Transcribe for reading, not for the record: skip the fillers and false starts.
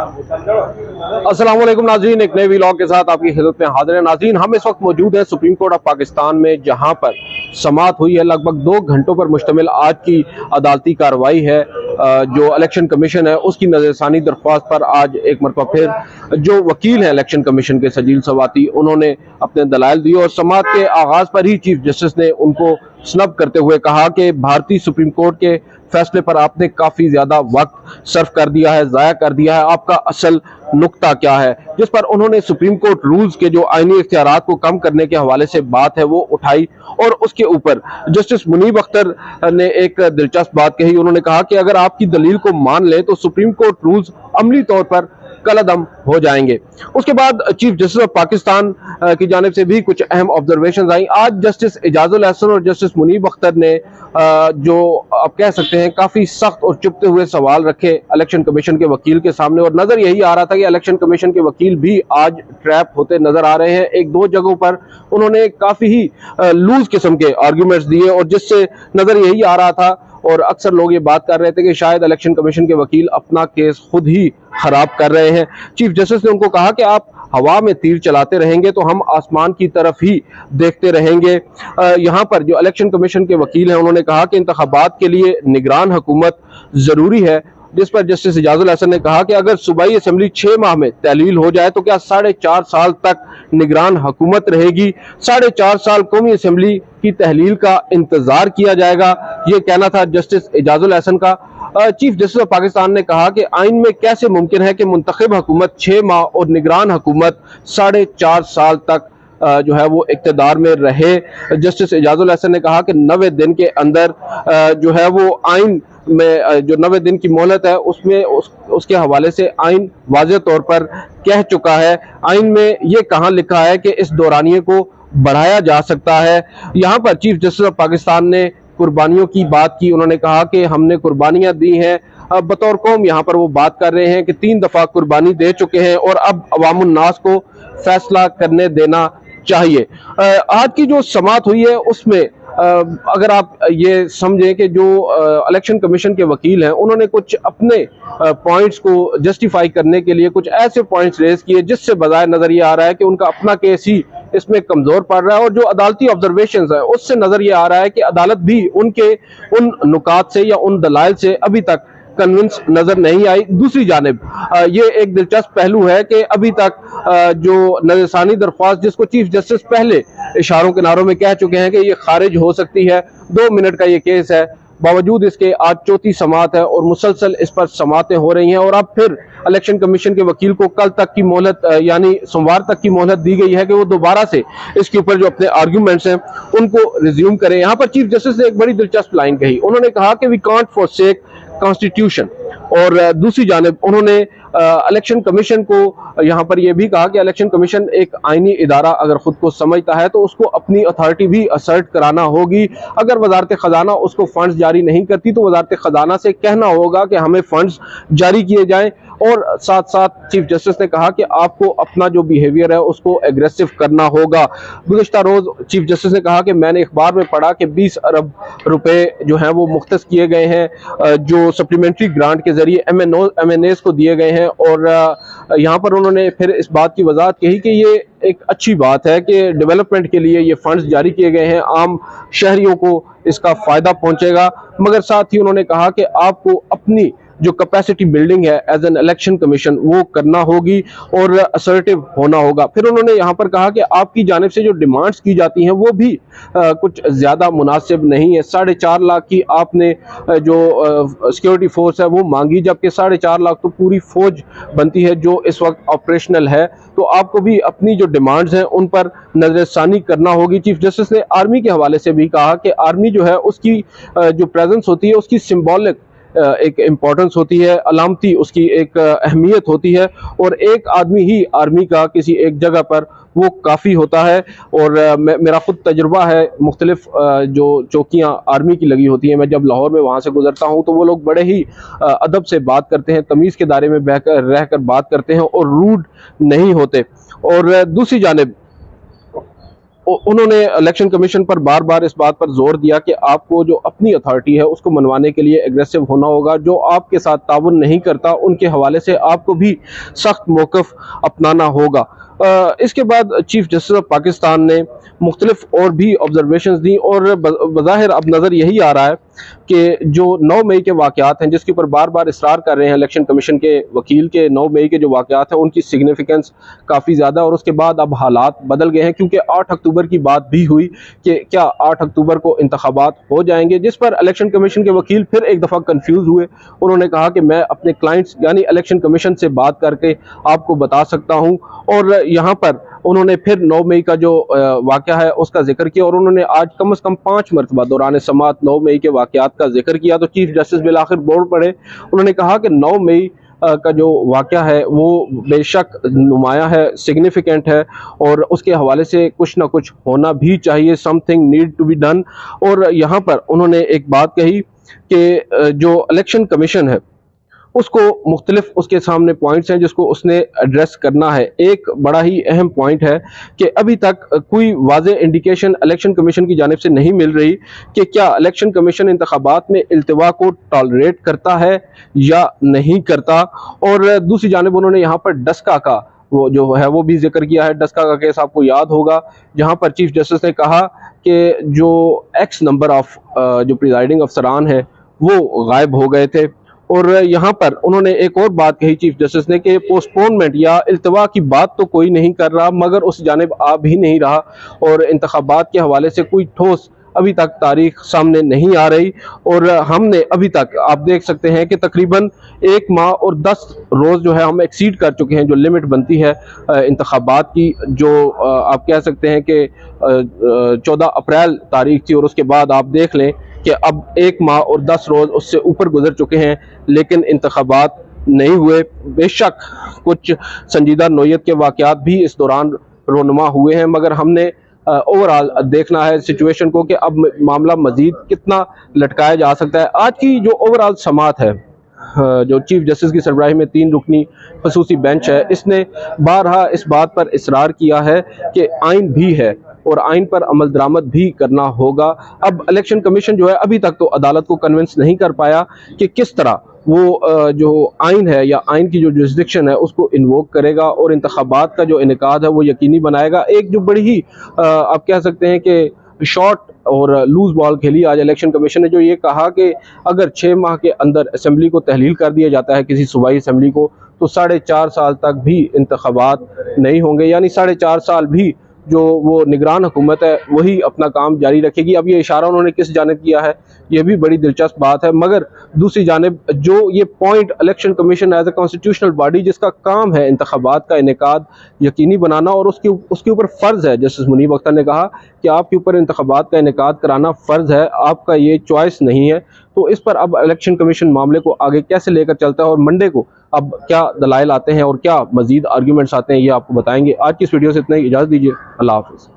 अस्सलाम वालेकुम नाज़रीन, एक नए व्लॉग के साथ आपकी खिदमत में हाजिर है। नाज़रीन, हम इस वक्त मौजूद हैं सुप्रीम कोर्ट ऑफ पाकिस्तान में, जहां पर समाअत हुई है। लगभग 2 घंटों पर मुश्तमिल आज की अदालती कार्रवाई है। जो इलेक्शन कमीशन है उसकी नज़रसानी दरख्वास्त पर आज एक मरतबा फिर जो वकील हैं इलेक्शन कमीशन के सजील सवाती, उन्होंने अपने दलाइल दिए और समाअत के आगाज पर ही चीफ जस्टिस ने उनको स्नब करते हुए कहा कि भारतीय सुप्रीम कोर्ट के फैसले पर आपने काफी ज्यादा वक्त सर्व कर दिया है, जाया कर दिया है, आपका असल नुक्ता क्या है। जिस पर उन्होंने सुप्रीम कोर्ट रूल्स के जो आईनी इख्तियारात को कम करने के हवाले से बात है वो उठाई और उसके ऊपर जस्टिस मुनीब अख्तर ने एक दिलचस्प बात कही। उन्होंने कहा कि अगर आपकी दलील को मान ले तो सुप्रीम कोर्ट रूल्स अमली तौर पर कलअदम हो जाएंगे। उसके बाद चीफ जस्टिस ऑफ पाकिस्तान की जानिब से भी कुछ अहम ऑब्जर्वेशन आई। आज जस्टिस एजाजुल एहसन और जस्टिस मुनीब अख्तर ने जो आप कह सकते हैं काफी सख्त और चुपते हुए सवाल रखे इलेक्शन कमीशन के वकील के सामने, और नजर यही आ रहा था कि इलेक्शन कमीशन के वकील भी आज ट्रैप होते नजर आ रहे हैं। एक दो जगहों पर उन्होंने काफी ही लूज किस्म के आर्ग्यूमेंट्स दिए और जिससे नजर यही आ रहा था और अक्सर लोग ये बात कर रहे थे कि शायद इलेक्शन कमीशन के वकील अपना केस खुद ही खराब कर रहे हैं। चीफ जस्टिस ने उनको कहा कि आप हवा में तीर चलाते रहेंगे तो हम आसमान की तरफ ही देखते रहेंगे। यहाँ पर जो इलेक्शन कमीशन के वकील हैं उन्होंने कहा कि इंतखाबात के लिए निगरान हुकूमत जरूरी है, जिस पर जस्टिस एजाजुल हसन ने कहा कि अगर सूबाई असेंबली 6 माह में तहलील हो जाए तो क्या 4.5 साल तक निगरान हुकूमत रहेगी? 4.5 साल कौमी असेंबली की तहलील का इंतजार किया जाएगा, ये कहना था जस्टिस एजाजुल हसन का। चीफ जस्टिस ऑफ पाकिस्तान ने कहा कि आइन में कैसे मुमकिन है कि मुंतखब हुकूमत 6 माह और निगरान हुकूमत 4.5 साल तक जो है वो इक्तदार में रहे। जस्टिस एजाजुल हसन ने कहा कि 90 दिन के अंदर जो है वो आइन में जो 90 दिन की मोहलत है उसमें उसके हवाले से आइन वाज़ेह तौर पर कह चुका है। आइन में ये कहाँ लिखा है कि इस दौरानिये को बढ़ाया जा सकता है। यहाँ पर चीफ जस्टिस ऑफ पाकिस्तान ने कुर्बानियों की बात की। उन्होंने कहा कि हमने कुर्बानियां दी हैं, अब बतौर कौम यहाँ पर वो बात कर रहे हैं कि 3 दफा कुर्बानी दे चुके हैं और अब अवामुन नास को फैसला करने देना चाहिए। आज की जो समाअत हुई है उसमें अगर आप ये समझें कि जो इलेक्शन कमीशन के वकील हैं उन्होंने कुछ अपने पॉइंट्स को जस्टिफाई करने के लिए कुछ ऐसे पॉइंट्स रेज किए जिससे बजाय नजर ये आ रहा है कि उनका अपना केस ही इसमें कमजोर पड़ रहा है, और जो अदालती ऑब्जर्वेशंस है उससे नजर ये आ रहा है कि अदालत भी उनके उन नुकात से या उन दलाइल से अभी तक कन्विंस नजर नहीं आई। दूसरी जानिब ये एक दिलचस्प पहलू है कि अभी तक जो नज़रसानी दरख्वास्त जिसको चीफ जस्टिस पहले इशारों किनारों में कह चुके हैं कि ये खारिज हो सकती है, 2 मिनट का ये केस है, बावजूद इसके आज चौथी समाअत है और मुसलसल इस पर समाअतें हो रही हैं और अब फिर इलेक्शन कमीशन के वकील को कल तक की मोहलत यानी सोमवार तक की मोहलत दी गई है कि वो दोबारा से इसके ऊपर जो अपने आर्ग्यूमेंट्स हैं उनको रिज्यूम करें। यहाँ पर चीफ जस्टिस ने एक बड़ी दिलचस्प लाइन कही। उन्होंने कहा कि वी कांट फॉरसेक कॉन्स्टिट्यूशन, और दूसरी जानिब उन्होंने इलेक्शन कमीशन को यहाँ पर यह भी कहा कि इलेक्शन कमीशन एक आईनी इदारा अगर खुद को समझता है तो उसको अपनी अथॉरिटी भी असर्ट कराना होगी। अगर वजारत खजाना उसको फंड्स जारी नहीं करती तो वजारत खजाना से कहना होगा कि हमें फंड्स जारी किए जाएं, और साथ साथ चीफ जस्टिस ने कहा कि आपको अपना जो बिहेवियर है उसको एग्रेसिव करना होगा। गुज़िश्ता रोज चीफ जस्टिस ने कहा कि मैंने अखबार में पढ़ा कि 20 अरब रुपए जो हैं वो मुख्तस किए गए हैं जो सप्लीमेंट्री ग्रांट के जरिए MNAs को दिए गए हैं, और यहाँ पर उन्होंने फिर इस बात की वजाहत कही कि ये एक अच्छी बात है कि डेवलपमेंट के लिए ये फंड्स जारी किए गए हैं, आम शहरियों को इसका फायदा पहुंचेगा। मगर साथ ही उन्होंने कहा कि आपको अपनी जो कैपेसिटी बिल्डिंग है एज एन इलेक्शन कमीशन वो करना होगी और असर्टिव होना होगा। फिर उन्होंने यहाँ पर कहा कि आपकी जानिब से जो डिमांड्स की जाती हैं वो भी कुछ ज़्यादा मुनासिब नहीं है। 4.5 लाख की आपने जो सिक्योरिटी फोर्स है वो मांगी, जबकि 4.5 लाख तो पूरी फौज बनती है जो इस वक्त ऑपरेशनल है, तो आपको भी अपनी जो डिमांड्स हैं उन पर नजरसानी करना होगी। चीफ जस्टिस ने आर्मी के हवाले से भी कहा कि आर्मी जो है उसकी जो प्रेजेंस होती है उसकी सिंबॉलिक एक इम्पोर्टेंस होती है, अलामती उसकी एक अहमियत होती है, और एक आदमी ही आर्मी का किसी एक जगह पर वो काफ़ी होता है। और मेरा खुद तजुर्बा है, मुख्तलिफ जो चौकियाँ आर्मी की लगी होती हैं, मैं जब लाहौर में वहाँ से गुजरता हूँ तो वो लोग बड़े ही अदब से बात करते हैं, तमीज़ के दायरे में रहकर बात करते हैं और रूड नहीं होते। और दूसरी जानिब उन्होंने इलेक्शन कमीशन पर बार बार इस बात पर जोर दिया कि आपको जो अपनी अथॉरिटी है उसको मनवाने के लिए एग्रेसिव होना होगा। जो आपके साथ ताउन नहीं करता उनके हवाले से आपको भी सख्त मौक़िफ़ अपनाना होगा। इसके बाद चीफ जस्टिस ऑफ पाकिस्तान ने मुख्तलिफ और भी ऑब्जर्वेशंस दी और बज़ाहिर अब नज़र यही आ रहा है कि जो 9 मई के वाक़यात हैं, जिसके ऊपर बार बार इसरार कर रहे हैं इलेक्शन कमीशन के वकील के 9 मई के जो वाक़यात हैं उनकी सिग्निफिकेंस काफ़ी ज़्यादा, और उसके बाद अब हालात बदल गए हैं क्योंकि 8 अक्टूबर की बात भी हुई कि क्या 8 अक्टूबर को इंतखाबात हो जाएंगे, जिस पर इलेक्शन कमीशन के वकील फिर एक दफ़ा कन्फ्यूज़ हुए। उन्होंने कहा कि मैं अपने क्लाइंट्स यानी इलेक्शन कमीशन से बात करके आपको बता सकता हूँ, और यहाँ पर उन्होंने फिर 9 मई का जो वाक़या है उसका जिक्र किया, और उन्होंने आज कम से कम 5 मरतबा दौरान समाअत 9 मई के वाक़यात का जिक्र किया। तो चीफ जस्टिस बिलाखिर बोल पड़े। उन्होंने कहा कि 9 मई का जो वाक़या है वो बेशक नुमाया है, सिग्निफिकेंट है, और उसके हवाले से कुछ ना कुछ होना भी चाहिए, something need to be done. और यहाँ पर उन्होंने एक बात कही कि जो इलेक्शन कमीशन है उसको मुख्तलिफ उसके सामने पॉइंट्स हैं जिसको उसने एड्रेस करना है। एक बड़ा ही अहम पॉइंट है कि अभी तक कोई वाज़े इंडिकेशन इलेक्शन कमीशन की जानिब से नहीं मिल रही कि क्या इलेक्शन कमीशन इंतखाबात में इल्तिवा को टॉलरेट करता है या नहीं करता। और दूसरी जानिब उन्होंने यहाँ पर डस्का का वो जो है वो भी जिक्र किया है। डस्का का केस आपको याद होगा, जहाँ पर चीफ जस्टिस ने कहा कि जो एक्स नंबर ऑफ जो प्रिजाइडिंग अफसरान है वो गायब हो गए थे। और यहाँ पर उन्होंने एक और बात कही चीफ जस्टिस ने कि पोस्टपोनमेंट या इल्तिवा की बात तो कोई नहीं कर रहा, मगर उस जानिब आ भी नहीं रहा, और इंतखाबात के हवाले से कोई ठोस अभी तक तारीख सामने नहीं आ रही। और हमने अभी तक आप देख सकते हैं कि तकरीबन 1 माह और 10 रोज़ जो है हम एक्सीड कर चुके हैं जो लिमिट बनती है इंतखाबात की, जो आप कह सकते हैं कि 14 अप्रैल तारीख थी, और उसके बाद आप देख लें कि अब 1 माह और 10 रोज़ उससे ऊपर गुजर चुके हैं, लेकिन इंतखाबात नहीं हुए। बेशक कुछ संजीदा नोयत के वाक़यात भी इस दौरान रोनुमा हुए हैं, मगर हमने ओवरऑल देखना है सिचुएशन को कि अब मामला मज़ीद कितना लटकाया जा सकता है। आज की जो ओवरऑल समाअत है, जो चीफ जस्टिस की सरबराही में 3 रुकनी खसूसी बेंच है, इसने बारहा इस बात पर इसरार किया है कि आइन भी है और आइन पर अमल दरामद भी करना होगा। अब इलेक्शन कमीशन जो है अभी तक तो अदालत को कन्विंस नहीं कर पाया कि किस तरह वो जो आइन है या आइन की जो जुरिस्डिक्शन है उसको इन्वोक करेगा और इंतखाबात का जो इनेकाद है वो यकीनी बनाएगा। एक जो बड़ी ही आप कह सकते हैं कि शॉर्ट और लूज बॉल खेली आज इलेक्शन कमीशन ने, जो ये कहा कि अगर 6 माह के अंदर असम्बली को तहलील कर दिया जाता है किसी सूबाई असम्बली को, तो 4.5 साल तक भी इंतखाबात नहीं होंगे, यानी 4.5 साल भी जो वो निगरान हुकूमत है वही अपना काम जारी रखेगी। अब ये इशारा उन्होंने किस जानिब किया है ये भी बड़ी दिलचस्प बात है, मगर दूसरी जानिब जो ये point election commission as a constitutional body जिसका काम है इंतखाबात का इनेकाद यकीनी बनाना, और उसके ऊपर फ़र्ज़ है, जस्टिस मुनीब अख्तर ने कहा कि आपके ऊपर इंतखाबात का इनेकाद कराना फ़र्ज़ है, आपका ये चॉइस नहीं है। तो इस पर अब इलेक्शन कमीशन मामले को आगे कैसे लेकर चलता है और मंडे को अब क्या दलाइल आते हैं और क्या मजीद आर्ग्यूमेंट्स आते हैं ये आपको बताएंगे। आज की इस वीडियो से इतना ही, इजाज़त दीजिए, अल्लाह हाफ़िज़।